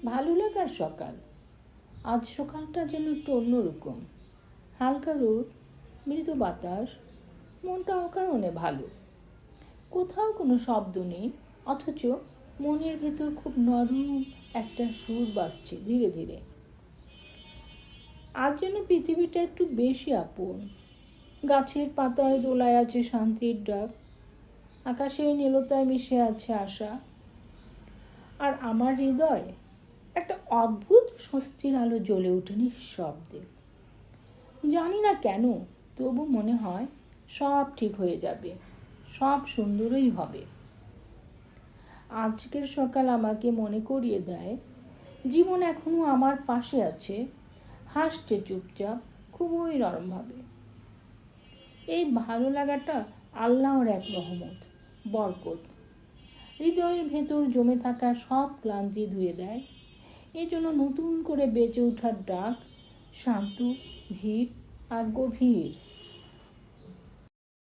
ভালো লাগার সকাল। আজ সকালটা যেন একটু অন্যরকম। হালকা রোদ, মৃদু বাতাস, মনটা অকারণে ভালো। কোথাও কোনো শব্দ নেই, অথচ মনের ভেতর খুব নরম একটা সুর বাজছে ধীরে ধীরে। আজ যেন পৃথিবীটা একটু বেশি আপন। গাছের পাতায় দোলায় আছে শান্তির ডাক, আকাশের নীলতায় মিশে আছে আশা। আর আমার হৃদয়ে একটা অদ্ভুত স্বস্তির আলো জ্বলে ওঠে নিঃশব্দে। জানি না কেন, তবু মনে হয় সব ঠিক হয়ে যাবে, সব সুন্দরই হবে। আজকের সকাল আমাকে মনে করিয়ে দেয় জীবন এখনো আমার পাশে আছে, হাসছে চুপচাপ, খুবই নরমভাবে। এই ভালো লাগাটা আল্লাহর এক রহমত, বরকত। হৃদয়ের ভেতর জমে থাকা সব ক্লান্তি ধুয়ে দেয়। এই জন্য নতুন করে বেঁচে ওঠার ডাক শান্ত, ধীর আর গভীর।